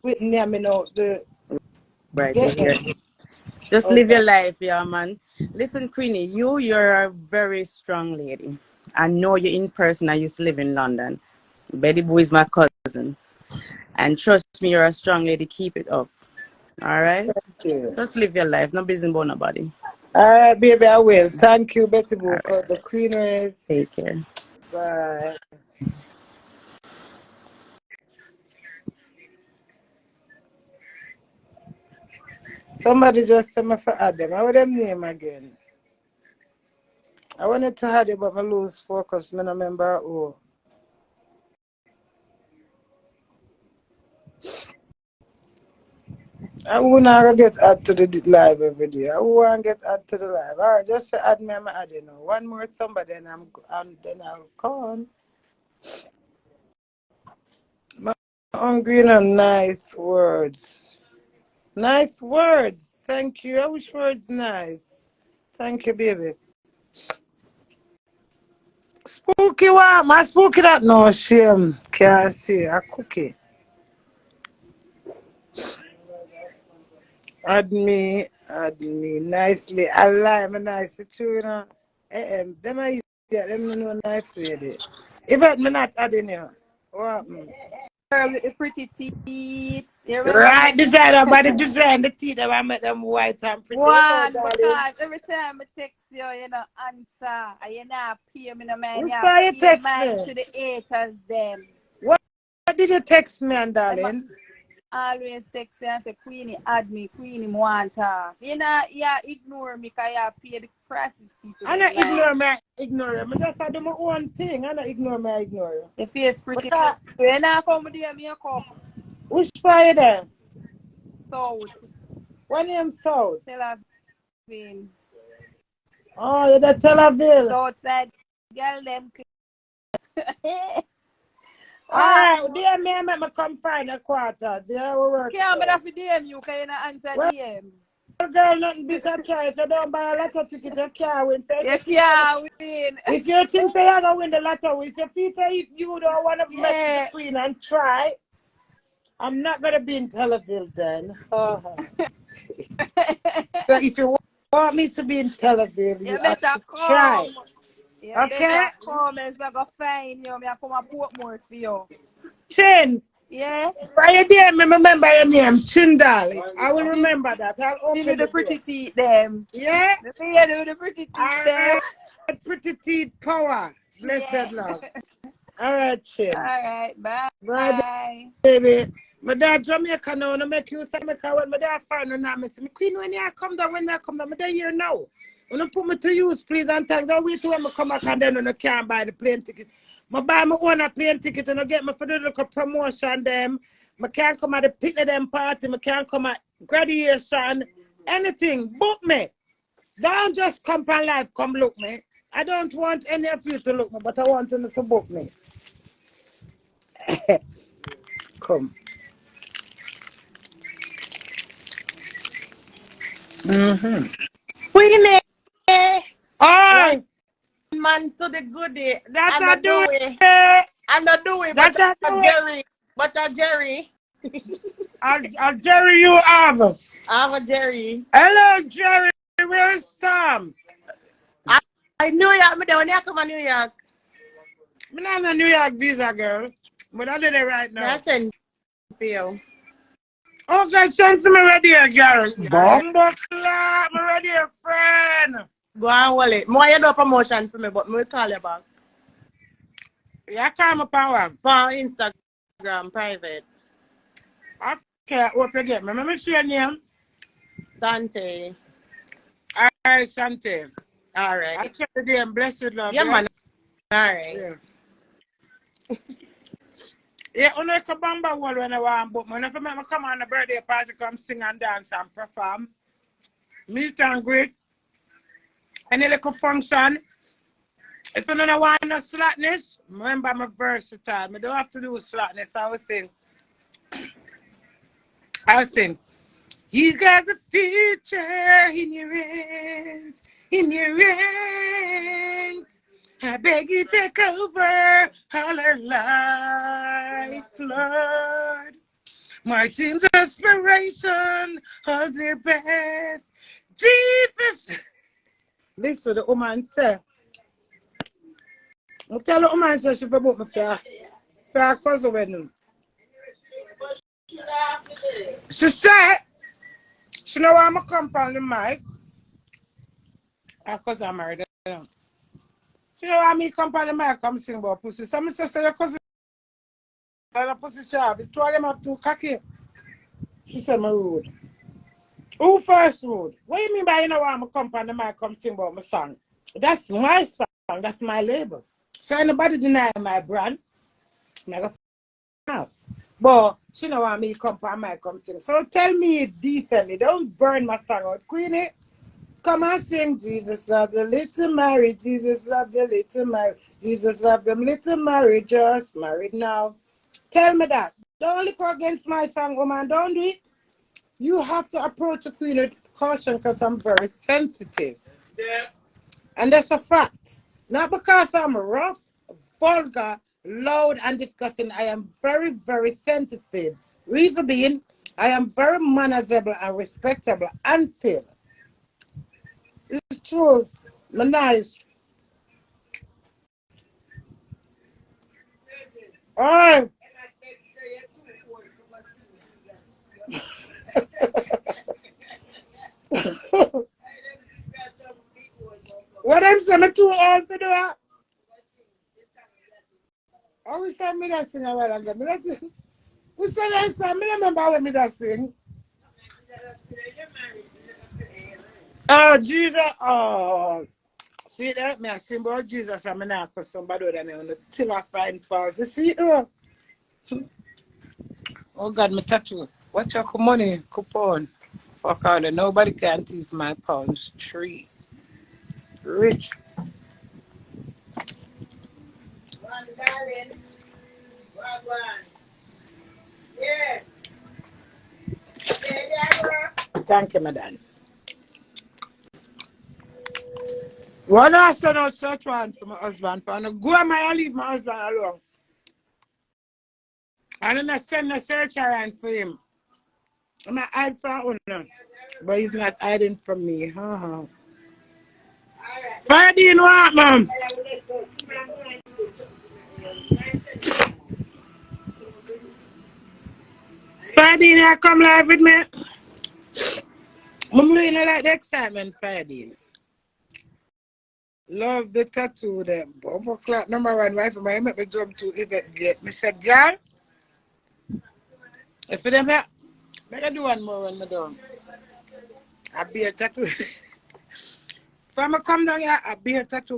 with name, you know, the Right, you get hear. them. Just live Okay. your life, yeah, man. Listen, Queenie, you're a very strong lady. I know you in person. I used to live in London. Betty Boo is my cousin. And trust me, you're a strong lady. Keep it up. All right? Yeah. Just live your life. No business about nobody. All right, baby, I will. Thank you, Betty All Boo, right. cause the Queen is. Take care. Bye. Somebody just sent me for add them. How them name again? I wanted to add it, but I lose focus. I don't remember who. I wanna get add to the live every day. I want to get add to the live. All right, just say add me. I'm adding now. One more somebody, and then I'll come. I'm hungry and nice words. Nice words. Thank you. I wish words nice. Thank you, baby. Spooky what? My spooky that no shame. Can't see a cookie. Add me nicely. I like me nice too, you know. Them I yeah, them no know nice lady. If I me not adding you, what happened? Girl with the pretty teeth. You remember Right, me? designer by the design, the teeth that I make them white and pretty, you know, One, darling. because every time I text you, you know, answer. And you not pay me no man. Which You why you pay text mine me? to the haters, them. What did you text me, Them darling? always text you and say, Queenie, add me. Queenie, want her. You know, you ignore me because you pay the prices people I them don't like. ignore you. I just do my own thing. I don't ignore you. The face pretty. But You not come there, me a come. which why you there? South. What name South? Tel Aviv. Oh, you're the Tel Aviv. Southside girl, them. All What? right, dear me, I make me come find a quarter. There we work it Can't be out. that for DM you, because you not answer Well, DM. girl, nothing beat a try. If you don't buy a lotto ticket, you can't win. So You can't win. if you think you're going to win the lotto, if you feel if you don't want to mess with the Yeah. queen and try, I'm not going to be in Tel Aviv then. So if you want me to be in Tel Aviv, You you have better to try. come. You Okay? better come, else I go find you. I come and put more for you. Chin. Yeah? By your name, remember your name, Chindali. I will remember that. I'll Give me open the the door. pretty teeth, them. Yeah? The lady with the pretty teeth, All them. right. Pretty teeth power. Yeah. Blessed love. All right, All Chin. right. Bye, Bye. baby. My dad Jamaica now, no make you say me cause when my dad find her now, me say, me queen when you come down, when I come down, my dad here now. When you put me to use, please, and thanks. I wait till when I come back and then when I can't buy the plane ticket. I buy my own a plane ticket and I get me for the little promotion them. I can't come at the picnic them party, I can't come at graduation, anything. Book me. Don't just come for life, come look me. I don't want any of you to look me, but I want you to book me. Come. Queenie! Oh, One man to the goodie. that I'm I not do Dewey. it. I'm not Dewey, but That I a do it. Jerry. But a Jerry. I'll Jerry you have. I'm a Jerry. Hello, Jerry. Where's Tom? I New York, me there when you come to New York. I'm not a New York visa girl, but I do it right now. That's send for you. Okay, send to me ready, girl. Alright. Bumbo clap, me ready, friend. Go and hold it. More you do promotion for me, but me will call you back. Yeah, call my power. For Instagram, private. Okay, hope you get me. Let me see your name. Dante. All right, Shanti. Alright. I check the name. Blessed love. Yeah, Yeah, man. Alright. yeah. Yeah, only come bamba wall when I want, but when I come on the birthday party, come sing and dance and perform. Meet and greet. Any little function. If you don't want no slackness, remember I'm versatile. I don't have to do slackness. I will sing. You got the future in your hands, in your hands. I beg you take over all our life, Lord. My team's aspiration, hold their breath. Jesus. Listen, the woman said, I tell the woman said she about me for her cousin wedding. She said, she know why I'm a come on the mic. Her cousin I'm married. She know why me come on the mic, come sing about pussy. So I say, your cousin, the pussy she have, two of them have too cocky. She said, my rude. Who first rude? What do you mean by you know why I'm a come on the mic, come sing about my song? That's my song, that's my label. So anybody deny my brand, I'm never out. But she know why me come on my come sing. So tell me decently, don't burn my song out. Queenie, come and sing. Jesus love the little Mary, Jesus love the little Mary, Jesus love them little Mary, just married now. Tell me that. Don't look against my song, woman, don't do it. You have to approach the queen with caution because I'm very sensitive. Yeah. And that's a fact. Not because I'm rough, vulgar, loud, and disgusting. I am very, very sensitive. Reason being, I am very manageable and respectable until it's true. I'm nice. Alright. What I'm saying, too old for that? Oh, we said me that sing a while ago. We said that song. I remember when me that sing. Oh, Jesus. Oh. See that? Me I sing about Jesus. I'm not for somebody that I know till I find fault. You see it? Oh, God, me tattoo. Watch your money coupon. Fuck all that. Nobody can thief my pounds. 3. Rich. One, darling. One. Yeah. Thank you, madam. One I said no search one for my husband. For go am I leave my husband alone. I don't send a search around for him. I'm not hide for him. But he's not hiding from me. Friday, what, mom? Friday, I come live with me. I'm really like the excitement, Friday. Love the tattoo there. Bumper clock number 1 wife of mine make me jump to event gate. Me say, girl, if them here, I do one more when I'm done. I'll be a tattoo. If I come down here, I'll be a tattoo.